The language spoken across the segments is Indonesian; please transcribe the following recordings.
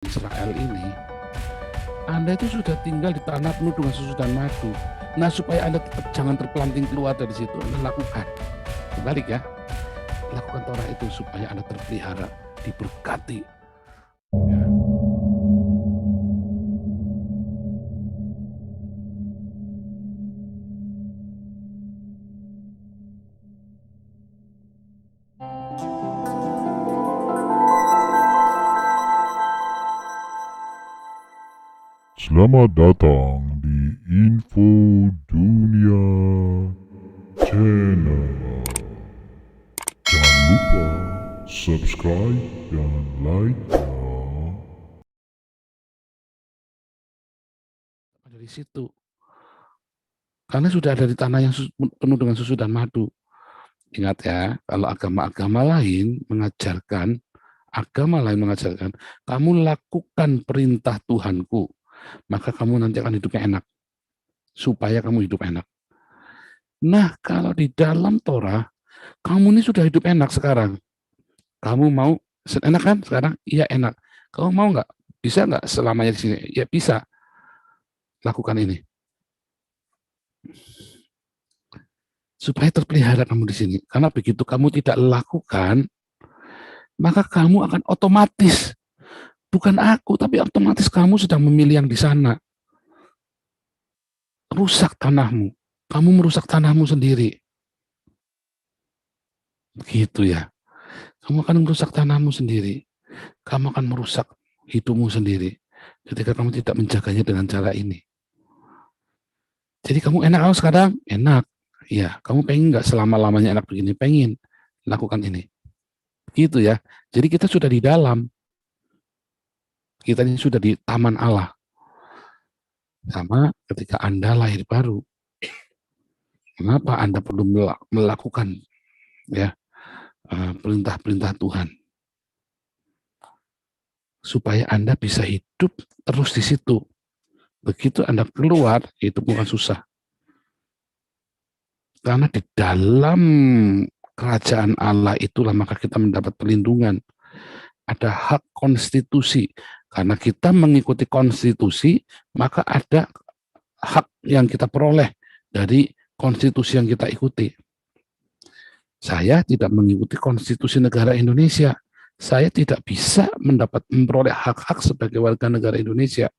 Israel ini, Anda itu sudah tinggal di tanah penuh dengan susu dan madu. Nah, supaya Anda tetap jangan terpelanting keluar dari situ, Anda lakukan. Kebalik ya, lakukan Torah itu supaya Anda terpelihara, diberkati. Ya. Selamat datang di Info Dunia Channel. Jangan lupa subscribe dan like ya. Dari situ, karena sudah ada di tanah yang penuh dengan susu dan madu. Ingat ya, kalau agama-agama lain mengajarkan, kamu lakukan perintah Tuhanku, maka kamu nanti akan hidupnya enak, supaya kamu hidup enak. Nah, kalau di dalam Torah, kamu ini sudah hidup enak sekarang. Kamu mau enak kan sekarang? Iya enak. Kamu mau nggak? Bisa nggak selamanya di sini? Ya bisa. Lakukan ini. Supaya terpelihara kamu di sini. Karena begitu kamu tidak lakukan, maka kamu akan otomatis, bukan aku, tapi otomatis kamu sedang memilih yang di sana. Rusak tanahmu. Kamu merusak tanahmu sendiri. Begitu ya. Kamu akan merusak tanahmu sendiri. Kamu akan merusak hidupmu sendiri ketika kamu tidak menjaganya dengan cara ini. Jadi kamu enak kalau sekarang? Enak. Ya, kamu pengen nggak selama-lamanya enak begini? Pengen. Lakukan ini. Gitu ya. Jadi kita sudah di dalam. Kita ini sudah di taman Allah. Sama ketika Anda lahir baru. Kenapa Anda perlu melakukan ya perintah-perintah Tuhan? Supaya Anda bisa hidup terus di situ. Begitu Anda keluar, itu bukan susah. Karena di dalam kerajaan Allah itulah maka kita mendapat perlindungan. Ada hak konstitusi. Karena kita mengikuti konstitusi, maka ada hak yang kita peroleh dari konstitusi yang kita ikuti. Saya tidak mengikuti konstitusi negara Indonesia. Saya tidak bisa memperoleh hak-hak sebagai warga negara Indonesia.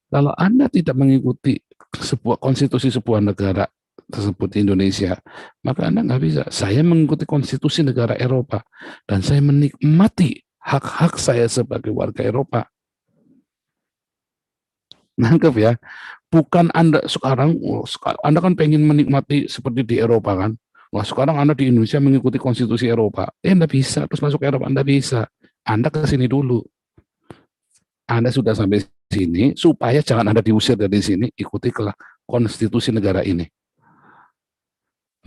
Kalau Anda tidak mengikuti sebuah konstitusi sebuah negara tersebut di Indonesia, maka Anda nggak bisa. Saya mengikuti konstitusi negara Eropa, dan saya menikmati hak-hak saya sebagai warga Eropa. Nangkep ya? Bukan Anda sekarang, Anda kan pengen menikmati seperti di Eropa kan? Wah, sekarang Anda di Indonesia mengikuti konstitusi Eropa. Anda bisa, terus masuk Eropa, Anda bisa. Anda ke sini dulu. Anda sudah sampai sini, supaya jangan Anda diusir dari sini, ikutilah konstitusi negara ini.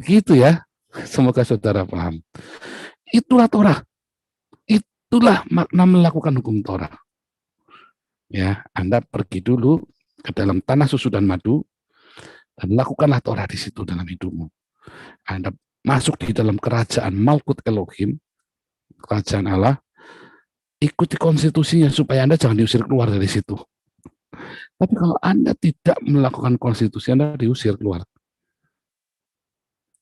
Begitu ya, semoga saudara paham. Itulah Torah, itulah makna melakukan hukum Torah. Ya, Anda pergi dulu ke dalam tanah susu dan madu, dan lakukanlah Torah di situ dalam hidupmu. Anda masuk di dalam kerajaan Malkut Elohim, kerajaan Allah, ikuti konstitusinya supaya Anda jangan diusir keluar dari situ. Tapi kalau Anda tidak melakukan konstitusi, Anda diusir keluar.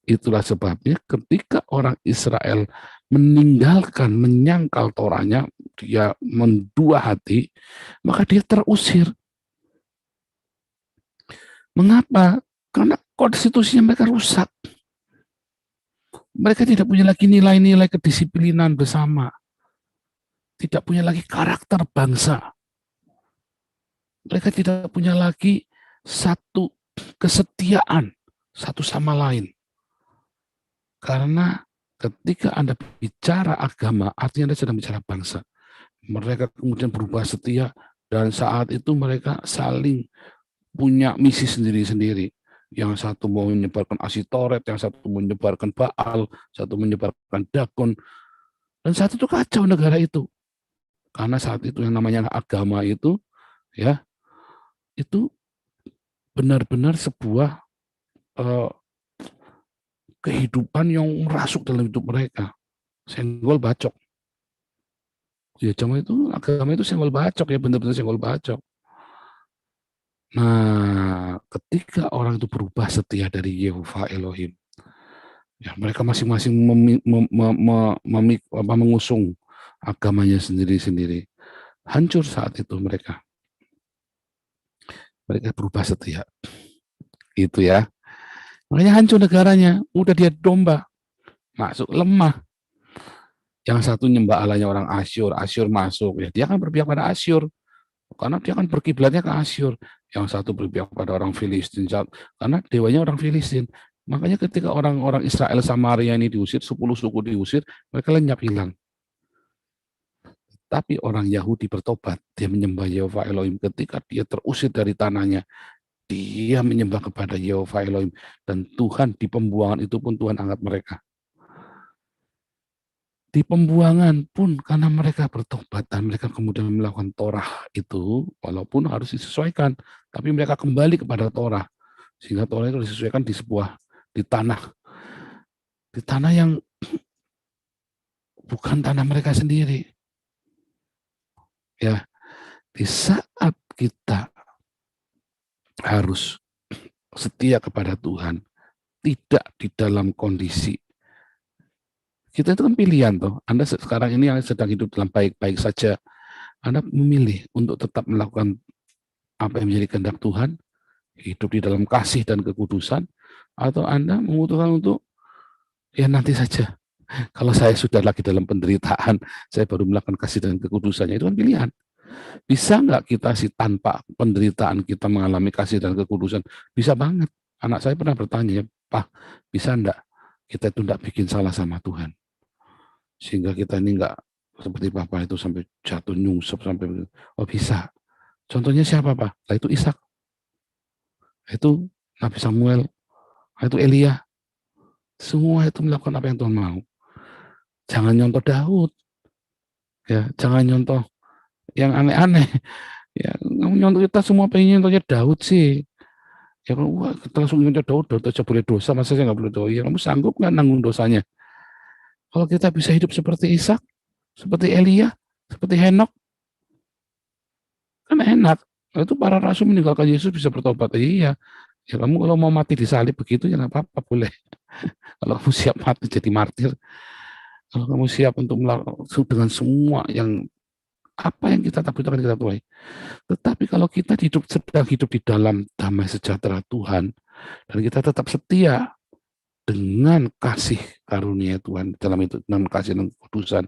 Itulah sebabnya ketika orang Israel meninggalkan, menyangkal Torahnya, dia mendua hati, maka dia terusir. Mengapa? Karena konstitusinya mereka rusak. Mereka tidak punya lagi nilai-nilai kedisiplinan bersama. Tidak punya lagi karakter bangsa. Mereka tidak punya lagi satu kesetiaan satu sama lain. Karena ketika Anda bicara agama, artinya Anda sedang bicara bangsa. Mereka kemudian berubah setia, dan saat itu mereka saling punya misi sendiri-sendiri. Yang satu mau menyebarkan Asitoret, yang satu menyebarkan Baal, satu menyebarkan Dagon. Dan saat itu kacau negara itu. Karena saat itu yang namanya agama itu, ya, itu benar-benar sebuah kehidupan yang merasuk dalam hidup mereka. Senggol bacok. Ya cuma itu agama itu senggol bacok ya, benar-benar senggol bacok. Nah, ketika orang itu berubah setia dari Yehova Elohim, ya mereka masing-masing mengusung agamanya sendiri-sendiri. Hancur saat itu mereka. Mereka berubah setia. Itu ya. Makanya hancur negaranya. Udah dia domba. Masuk lemah. Yang satu nyembah Allahnya orang Asyur. Asyur masuk. Ya, dia kan berpihak pada Asyur. Karena dia kan berkiblatnya ke Asyur. Yang satu berpihak pada orang Filistin. Karena dewanya orang Filistin. Makanya ketika orang-orang Israel Samaria ini diusir, 10 suku diusir, mereka lenyap hilang. Tapi orang Yahudi bertobat, dia menyembah Yehova Elohim. Ketika dia terusir dari tanahnya, dia menyembah kepada Yehova Elohim. Dan Tuhan di pembuangan itu pun Tuhan angkat mereka. Di pembuangan pun karena mereka bertobat dan mereka kemudian melakukan Torah itu, walaupun harus disesuaikan, tapi mereka kembali kepada Torah. Sehingga Torah itu disesuaikan di tanah yang bukan tanah mereka sendiri. Ya, di saat kita harus setia kepada Tuhan, tidak di dalam kondisi kita itu kan pilihan toh. Anda sekarang ini yang sedang hidup dalam baik-baik saja, Anda memilih untuk tetap melakukan apa yang menjadi kehendak Tuhan, hidup di dalam kasih dan kekudusan, atau Anda memutuskan untuk ya nanti saja. Kalau saya sudah lagi dalam penderitaan, saya baru melakukan kasih dan kekudusannya, itu kan pilihan. Bisa nggak kita sih tanpa penderitaan kita mengalami kasih dan kekudusan? Bisa banget. Anak saya pernah bertanya, Pak, bisa enggak kita itu enggak bikin salah sama Tuhan? Sehingga kita ini enggak seperti Papa itu sampai jatuh nyungsep sampai, oh bisa. Contohnya siapa Pak? Nah, itu Ishak, itu Nabi Samuel, itu Elia. Semua itu melakukan apa yang Tuhan mau. Jangan nyontoh Daud, ya, jangan nyontoh yang aneh-aneh. Ya, nyontoh kita semua pengen nyontohnya Daud sih. Ya kalau wah, kita langsung nyontoh Daud, Daud aja boleh dosa, masa saya nggak boleh dosa? Ya kamu sanggup nggak nanggung dosanya? Kalau kita bisa hidup seperti Ishak, seperti Elia, seperti Henok, kan enak. Itu para rasul meninggalkan Yesus bisa bertobat. Iya, ya kamu kalau mau mati di salib begitu ya nggak apa-apa boleh. Kalau kamu siap mati jadi martir, kalau kamu siap untuk melakukan dengan semua yang apa yang kita takutkan kita tuai. Tetapi kalau kita sedang hidup di dalam damai sejahtera Tuhan dan kita tetap setia dengan kasih karunia Tuhan dalam itu dengan kasih dan kekudusan,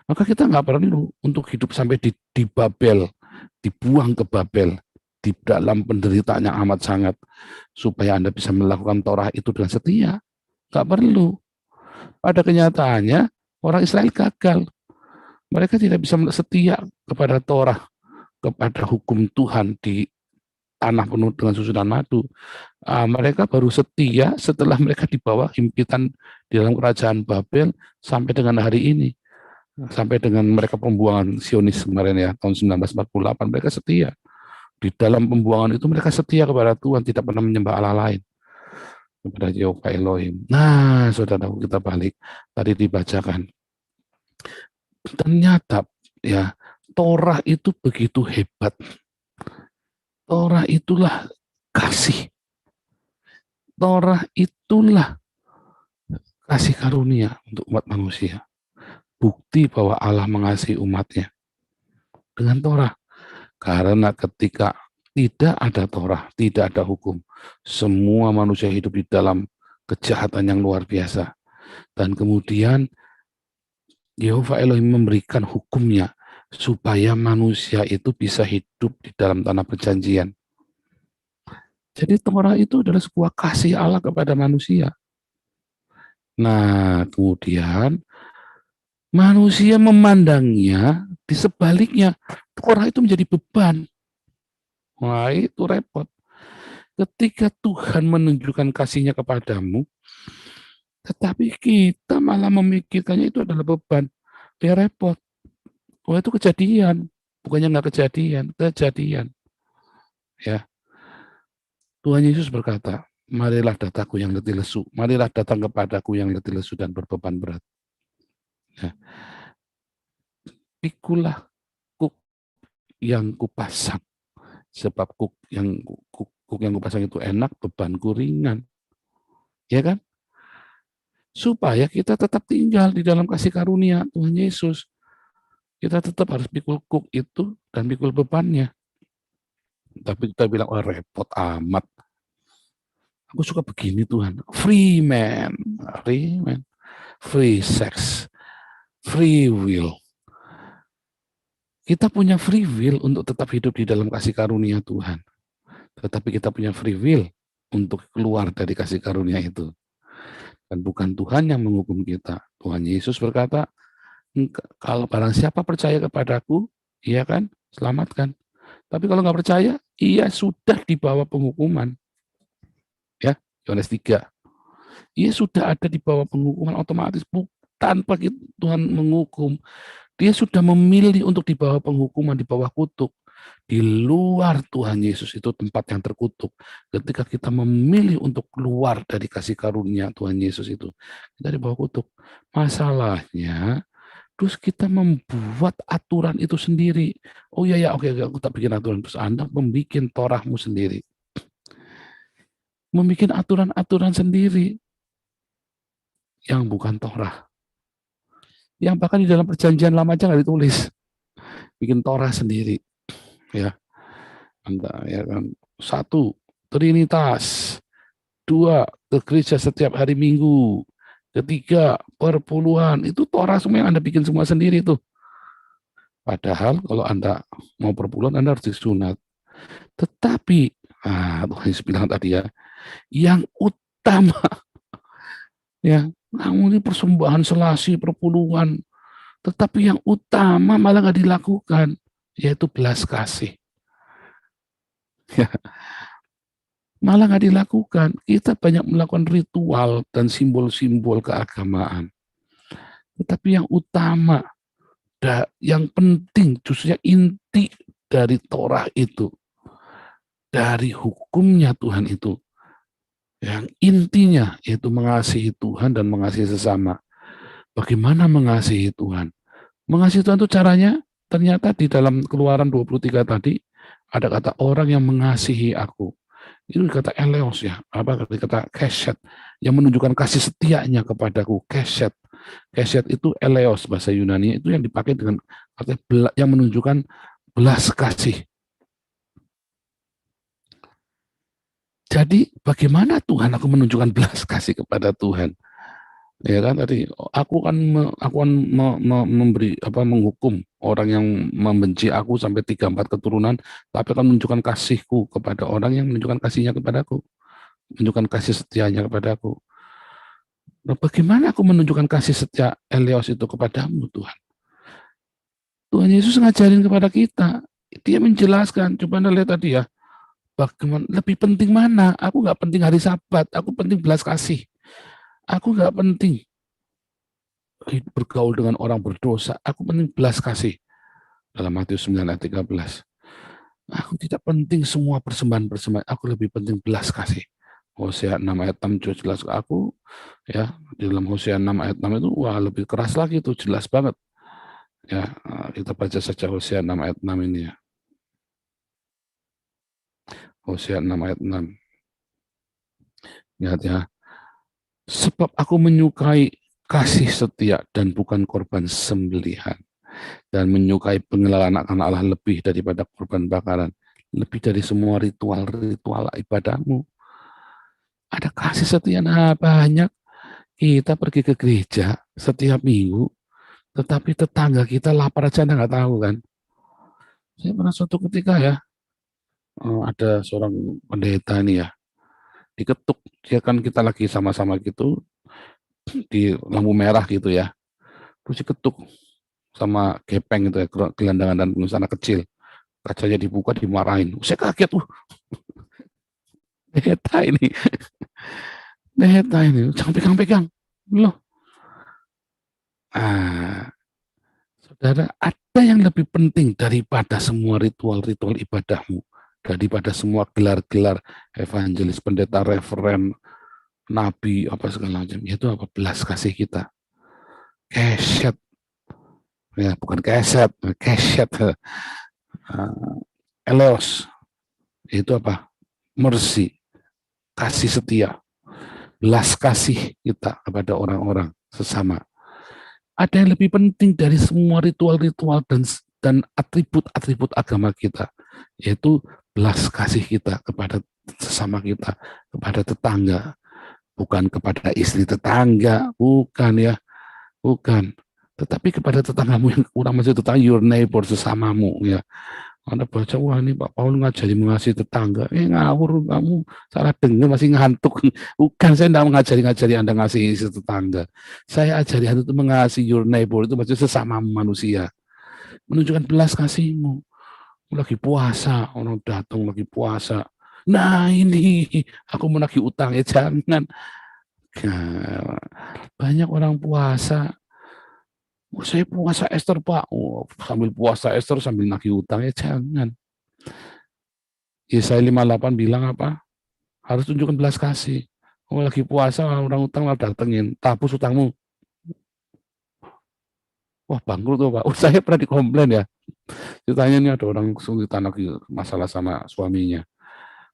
maka kita nggak perlu untuk hidup sampai di Babel, dibuang ke Babel di dalam penderitaan yang amat sangat supaya Anda bisa melakukan Torah itu dengan setia. Nggak perlu. Pada kenyataannya orang Israel gagal. Mereka tidak bisa setia kepada Torah, kepada hukum Tuhan di tanah penuh dengan susu dan madu. Mereka baru setia setelah mereka di bawah himpitan di dalam kerajaan Babel sampai dengan hari ini. Sampai dengan mereka pembuangan Zionis kemarin ya, tahun 1948, mereka setia. Di dalam pembuangan itu mereka setia kepada Tuhan, tidak pernah menyembah Allah lain. Kepada Yehova Elohim. Nah, saudara kita balik, tadi dibacakan. Ternyata ya, Torah itu begitu hebat. Torah itulah kasih. Torah itulah kasih karunia untuk umat manusia. Bukti bahwa Allah mengasihi umatnya dengan Torah. Karena ketika tidak ada Torah, tidak ada hukum, semua manusia hidup di dalam kejahatan yang luar biasa. Dan kemudian Yehova Elohim memberikan hukumnya supaya manusia itu bisa hidup di dalam tanah perjanjian. Jadi Torah itu adalah sebuah kasih Allah kepada manusia. Nah, kemudian manusia memandangnya di sebaliknya. Torah itu menjadi beban. Wah, itu repot. Ketika Tuhan menunjukkan kasihnya kepadamu, tetapi kita malah memikirkannya itu adalah beban. Dia repot. Wah, itu kejadian. Bukannya nggak kejadian, kejadian. Ya, Tuhan Yesus berkata, marilah datangku yang letih lesu, marilah datang kepadaku yang letih lesu dan berbeban berat. Ya. pikulah kuk yang kupasang. Sebab kuk yang kupasang itu enak, bebanku ringan. Ya kan? Supaya kita tetap tinggal di dalam kasih karunia Tuhan Yesus. Kita tetap harus pikul kuk itu dan pikul bebannya. Tapi kita bilang, oh repot amat. Aku suka begini Tuhan. Free man. Free sex. Free will. Kita punya free will untuk tetap hidup di dalam kasih karunia Tuhan. Tetapi kita punya free will untuk keluar dari kasih karunia itu. Dan bukan Tuhan yang menghukum kita. Tuhan Yesus berkata, kalau barang siapa percaya kepadaku, iya kan, selamatkan. Tapi kalau nggak percaya, ia sudah dibawa penghukuman. Ya, Yohanes 3. Ia sudah ada di bawah penghukuman otomatis, tanpa Tuhan menghukum. Dia sudah memilih untuk di bawah penghukuman, di bawah kutuk. Di luar Tuhan Yesus itu tempat yang terkutuk. Ketika kita memilih untuk keluar dari kasih karunia Tuhan Yesus itu, kita di bawah kutuk. Masalahnya, terus kita membuat aturan itu sendiri. Oh iya, oke, aku tak bikin aturan. Terus Anda membuat Torahmu sendiri. Membuat aturan-aturan sendiri yang bukan Torah. Yang bahkan di dalam perjanjian lama aja nggak ditulis. Bikin Torah sendiri. Ya. Anda, ya kan. 1, Trinitas. 2, ke gereja setiap hari Minggu. 3, perpuluhan. Itu Torah semua yang Anda bikin semua sendiri tuh. Padahal kalau Anda mau perpuluhan, Anda harus disunat. Tetapi, Tuhan Yesus bilang tadi ya, yang utama, ya, kamu ini persembahan selasi, perpuluhan, tetapi yang utama malah nggak dilakukan, yaitu belas kasih. Ya. Malah nggak dilakukan. Kita banyak melakukan ritual dan simbol-simbol keagamaan. Tetapi yang utama, yang penting, justru inti dari Torah itu, dari hukumnya Tuhan itu, yang intinya yaitu mengasihi Tuhan dan mengasihi sesama. Bagaimana mengasihi Tuhan? Mengasihi Tuhan itu caranya, ternyata di dalam Keluaran 23 tadi, ada kata orang yang mengasihi aku. Itu kata eleos ya, kata keshet, yang menunjukkan kasih setianya kepadaku, keshet. Keshet itu eleos bahasa Yunani, itu yang dipakai dengan kata yang menunjukkan belas kasih. Jadi bagaimana Tuhan aku menunjukkan belas kasih kepada Tuhan? Ya kan tadi aku akan memberi menghukum orang yang membenci aku sampai 3-4 keturunan, tapi akan menunjukkan kasihku kepada orang yang menunjukkan kasihnya kepadaku, menunjukkan kasih setianya kepadaku. Nah, bagaimana aku menunjukkan kasih setia Eleos itu kepadamu Tuhan? Tuhan Yesus ngajarin kepada kita, dia menjelaskan, coba Anda lihat tadi ya, bagaimana lebih penting mana? Aku nggak penting hari Sabat, aku penting belas kasih. Aku nggak penting bergaul dengan orang berdosa, aku penting belas kasih. Dalam Matius 9 ayat 13. Aku tidak penting semua persembahan-persembahan, aku lebih penting belas kasih. Hosea 6 ayat 6 jelas ke aku, ya, di dalam Hosea 6 ayat 6 itu, wah lebih keras lagi itu, jelas banget. Ya, kita baca saja Hosea 6 ayat 6 ini ya. Hosea 6 ayat 6. Lihat ya. Sebab aku menyukai kasih setia dan bukan korban sembelihan, dan menyukai pengenalan akan Allah lebih daripada korban bakaran, lebih dari semua ritual-ritual ibadahmu. Ada kasih setia, banyak. Kita pergi ke gereja setiap minggu, tetapi tetangga kita lapar aja Anda nggak tahu kan. Saya pernah suatu ketika ya, ada seorang pendeta ini ya, diketuk, dia kan kita lagi sama-sama gitu, di lampu merah gitu ya, terus diketuk sama gepeng gitu ya, gelandangan dan pengusaha anak kecil, kacanya dibuka, dimarahin. Saya kaget, pendeta ini, pendeta ini, jangan pegang-pegang, loh. Saudara, ada yang lebih penting daripada semua ritual-ritual ibadahmu, daripada semua gelar-gelar evangelis, pendeta, referen, nabi, apa segala macam. Itu apa? Belas kasih kita. Keshet. Ya, bukan keset, keset. Eleos, itu apa? Mercy, kasih setia, belas kasih kita kepada orang-orang sesama. Ada yang lebih penting dari semua ritual-ritual dan atribut-atribut agama kita, yaitu belas kasih kita kepada sesama kita, kepada tetangga, bukan kepada istri tetangga, bukan ya, bukan. Tetapi kepada tetanggamu yang kurang masih tetangga, your neighbor, sesamamu ya. Anda baca, wah ini Pak Paul ngajari mengasihi tetangga. Ngawur kamu, salah dengar, masih ngantuk. Bukan, saya tidak mengajari Anda ngasihi tetangga. Saya ajari Anda itu mengasihi your neighbor, itu maksudnya sesama manusia. Menunjukkan belas kasihmu. Lagi puasa, orang datang lagi puasa. Nah ini, aku menagih utang, ya jangan. Nah, banyak orang puasa. Oh, saya puasa Esther Pak. Oh, sambil puasa Esther sambil nagih utang, ya jangan. Yesaya 58 bilang apa? Harus tunjukkan belas kasih. Oh, lagi puasa, orang utang lah datengin, tapus utangmu. Wah, bangkrut tuh Pak. Oh, saya pernah dikomplain ya. Ceritanya ini ada orang kesulitan lagi masalah sama suaminya.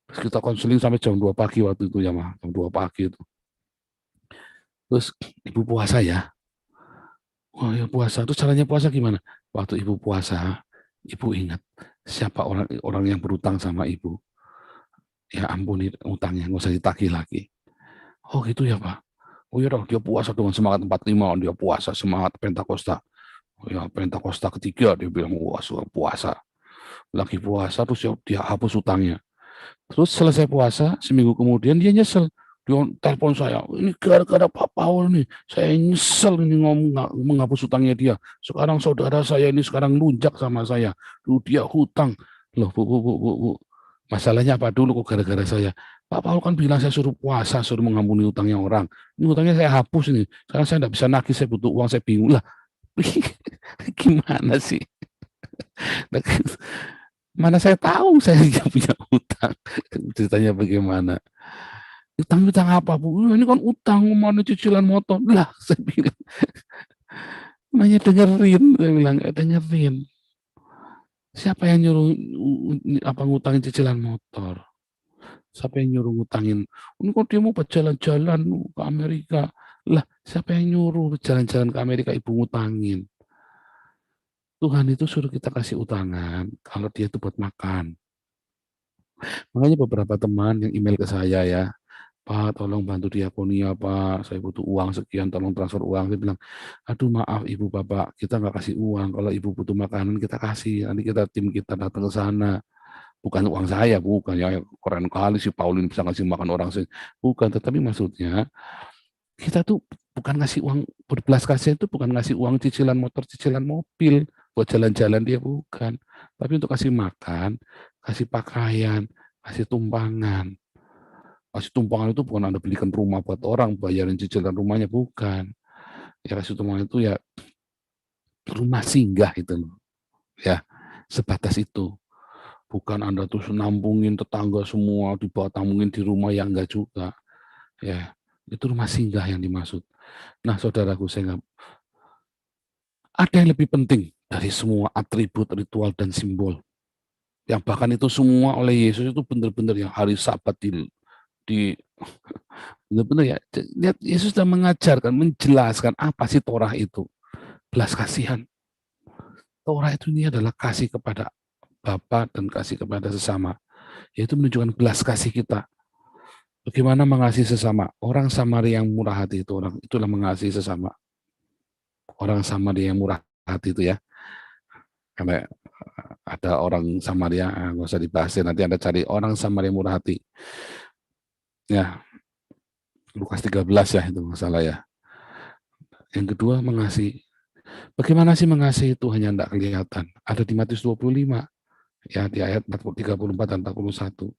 Terus kita konseling sampai jam 2 pagi waktu itu ya, mah. Jam 2 pagi itu. Terus ibu puasa ya. Wah, ya puasa. Terus caranya puasa gimana? Waktu ibu puasa, ibu ingat siapa orang yang berutang sama ibu. Ya ampun, utangnya nggak usah ditagih lagi. Oh gitu ya Pak. Oh iya dong, dia puasa dengan semangat 45, dia puasa semangat Pentakosta. Oh ya, Pentakosta ketiga dia bilang puasa. Lagi puasa terus dia hapus utangnya. Terus selesai puasa, seminggu kemudian dia nyesel. Dia telepon saya, ini gara-gara Pak Paul nih, saya nyesel ini menghapus utangnya dia. Sekarang saudara saya ini sekarang lunjak sama saya. Dulu dia hutang. Loh, bu. Masalahnya apa dulu kok gara-gara saya? Pak Paul kan bilang saya suruh puasa, suruh mengampuni utangnya orang. Ini utangnya saya hapus nih. Sekarang saya tidak bisa nagih, saya butuh uang, saya bingung lah. Gimana sih? Mana saya tahu saya tidak punya utang. Ceritanya bagaimana? Utang apa Bu? Ini kan utang, mana cicilan motor. Lah, saya bilang. Namanya dengerin, saya bilang, dengerin. Siapa yang nyuruh apa ngutangin cicilan motor? Siapa yang nyuruh ngutangin? Ini kok dia mau berjalan-jalan ke Amerika. Lah, siapa yang nyuruh jalan-jalan ke Amerika ibu ngutangin? Tuhan itu suruh kita kasih utangan kalau dia itu buat makan. Makanya beberapa teman yang email ke saya ya, Pak tolong bantu diakonia Pak, saya butuh uang sekian, tolong transfer uang. Saya bilang, aduh maaf ibu bapak, kita nggak kasih uang, kalau ibu butuh makanan kita kasih, nanti tim kita datang ke sana. Bukan uang saya, bukan ya, keren kali si Paulin bisa ngasih makan orang sih. Bukan, tetapi maksudnya kita tuh bukan ngasih uang, berbelas kasih itu bukan ngasih uang cicilan motor, cicilan mobil buat jalan-jalan, dia bukan, tapi untuk kasih makan, kasih pakaian, kasih tumpangan. Kasih tumpangan itu bukan Anda belikan rumah buat orang, bayarin cicilan rumahnya, bukan. Ya kasih tumpangan itu ya rumah singgah itu loh. Ya, sebatas itu. Bukan Anda tuh nampungin tetangga semua, dibawa tampungin di rumah, yang enggak juga. Ya, itu rumah singgah yang dimaksud. Nah, saudaraku, ada yang lebih penting dari semua atribut, ritual, dan simbol. Yang bahkan itu semua oleh Yesus itu benar-benar yang hari Sabat di benar-benar ya. Lihat, Yesus sudah mengajarkan, menjelaskan apa sih Torah itu. Belas kasihan. Torah itu ini adalah kasih kepada Bapa dan kasih kepada sesama. Yaitu menunjukkan belas kasih kita. Bagaimana mengasihi sesama? Orang Samaria yang murah hati itu, itulah mengasihi sesama. Orang Samaria yang murah hati itu ya. Karena ada orang Samaria, nggak usah dibahas ya, nanti Anda cari orang Samaria murah hati. Ya, Lukas 13 ya itu masalah ya. Yang kedua mengasihi. Bagaimana sih mengasihi itu hanya tidak kelihatan. Ada di Matius 25 ya, di ayat 34 dan 41.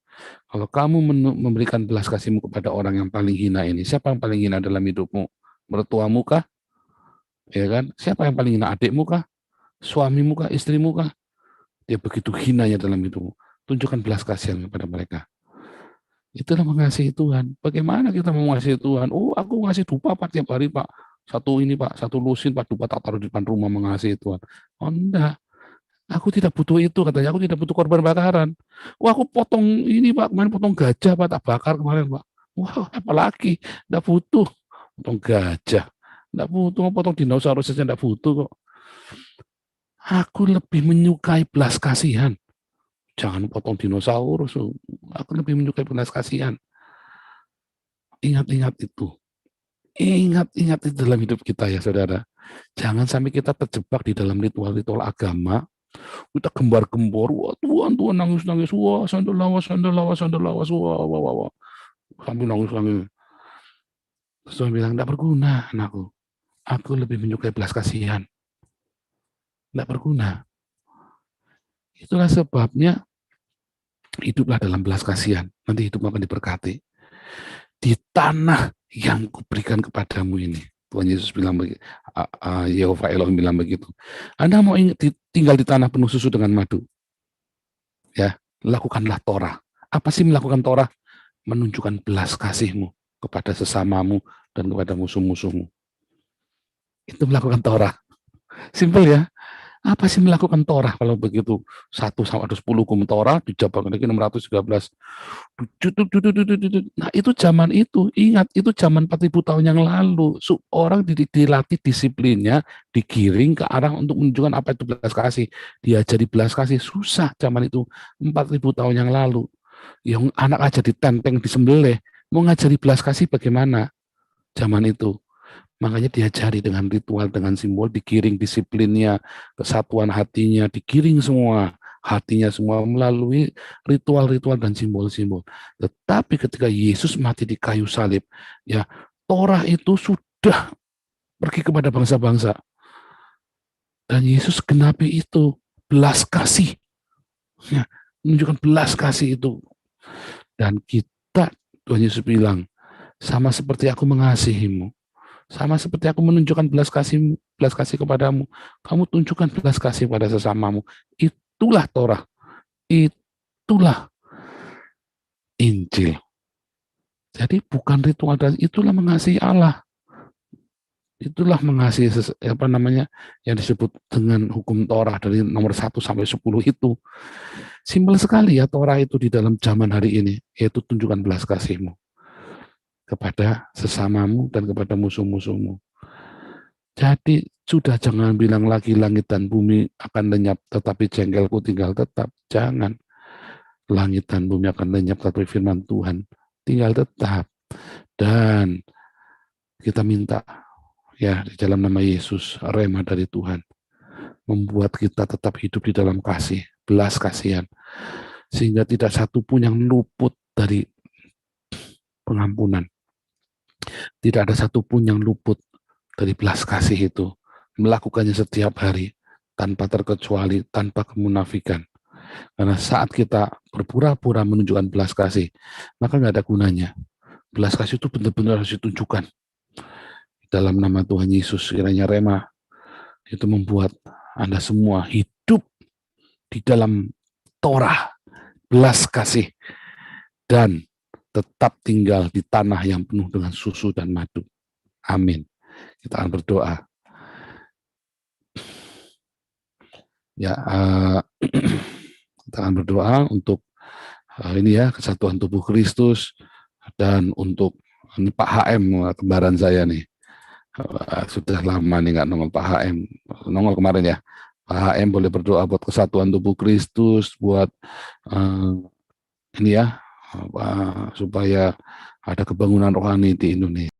Kalau kamu memberikan belas kasihmu kepada orang yang paling hina ini, siapa yang paling hina dalam hidupmu? Mertuamu kah? Ya kan? Siapa yang paling hina? Adikmu kah? Suamimu kah? Istrimu kah? Dia begitu hinanya dalam hidupmu. Tunjukkan belas kasihan kepada mereka. Itulah mengasihi Tuhan. Bagaimana kita mau mengasihi Tuhan? Oh, aku ngasih dupa Pak tiap hari Pak. Satu ini Pak, satu lusin Pak, Dupa tak taruh di depan rumah mengasihi Tuhan. Oh enggak, aku tidak butuh itu katanya, aku tidak butuh korban bakaran. Wah aku potong ini Pak, kemarin potong gajah Pak, tak bakar kemarin Pak. Wah apalagi, enggak butuh. Potong gajah, enggak butuh, potong dinosaurus saja enggak butuh kok. Aku lebih menyukai belas kasihan. Jangan potong dinosaurus, aku lebih menyukai belas kasihan. Ingat-ingat itu. Ingat-ingat itu dalam hidup kita ya saudara. Jangan sampai kita terjebak di dalam ritual-ritual agama. Kita gembar-gembor, wah Tuhan, Tuhan nangis-nangis, wah sandal lawas, wah, wah, wah, wah. Sambil nangis-nangis. Terus Tuhan bilang, enggak berguna anakku. Aku lebih menyukai belas kasihan. Enggak berguna. Itulah sebabnya hiduplah dalam belas kasihan. Nanti hidup akan diberkati. Di tanah yang kuberikan kepadamu ini. Tuhan Yesus bilang begitu, Yehova Elohim bilang begitu. Anda mau tinggal di tanah penuh susu dengan madu, ya lakukanlah Torah. Apa sih melakukan Torah? Menunjukkan belas kasihmu kepada sesamamu dan kepada musuh-musuhmu. Itu melakukan Torah. Simpel ya. Apa sih melakukan Torah kalau begitu? 1 sampai 10 hukum Torah, dijabarkan lagi 613. Nah itu zaman itu, ingat itu zaman 4000 tahun yang lalu. Orang dilatih disiplinnya, digiring ke arah untuk menunjukkan apa itu belas kasih. Diajari belas kasih, susah zaman itu 4000 tahun yang lalu. Yang anak aja ditenteng, disembelih, mau ngajari belas kasih bagaimana zaman itu. Makanya diajari dengan ritual, dengan simbol, digiring disiplinnya, kesatuan hatinya, digiring semua, hatinya semua melalui ritual-ritual dan simbol-simbol. Tetapi ketika Yesus mati di kayu salib, ya Torah itu sudah pergi kepada bangsa-bangsa. Dan Yesus genapi itu, belas kasih. Ya, menunjukkan belas kasih itu. Dan kita, Tuhan Yesus bilang, sama seperti aku mengasihimu, sama seperti aku menunjukkan belas kasih kepadamu, kamu tunjukkan belas kasih pada sesamamu. Itulah Torah, itulah Injil. Jadi bukan ritual, dan itulah mengasihi Allah. Itulah mengasihi yang disebut dengan hukum Torah dari nomor 1 sampai 10 itu. Simpel sekali ya Torah itu di dalam zaman hari ini, yaitu tunjukkan belas kasihmu kepada sesamamu dan kepada musuh-musuhmu. Jadi sudah jangan bilang lagi langit dan bumi akan lenyap, tetapi jengkelku tinggal tetap. Jangan. Langit dan bumi akan lenyap, tetapi firman Tuhan tinggal tetap. Dan kita minta ya di dalam nama Yesus, rema dari Tuhan, membuat kita tetap hidup di dalam kasih, belas kasihan, sehingga tidak satu pun yang luput dari pengampunan. Tidak ada satupun yang luput dari belas kasih itu. Melakukannya setiap hari, tanpa terkecuali, tanpa kemunafikan. Karena saat kita berpura-pura menunjukkan belas kasih, maka nggak ada gunanya. Belas kasih itu benar-benar harus ditunjukkan. Dalam nama Tuhan Yesus, kiranya rema itu membuat Anda semua hidup di dalam Torah, belas kasih, dan tetap tinggal di tanah yang penuh dengan susu dan madu. Amin. Kita akan berdoa. Ya, kita akan berdoa untuk ini ya, kesatuan tubuh Kristus, dan untuk ini Pak HM, kembaran saya nih. Sudah lama nih nggak nongol Pak HM. Nongol kemarin ya. Pak HM boleh berdoa buat kesatuan tubuh Kristus, buat ini ya, supaya ada kebangunan rohani di Indonesia.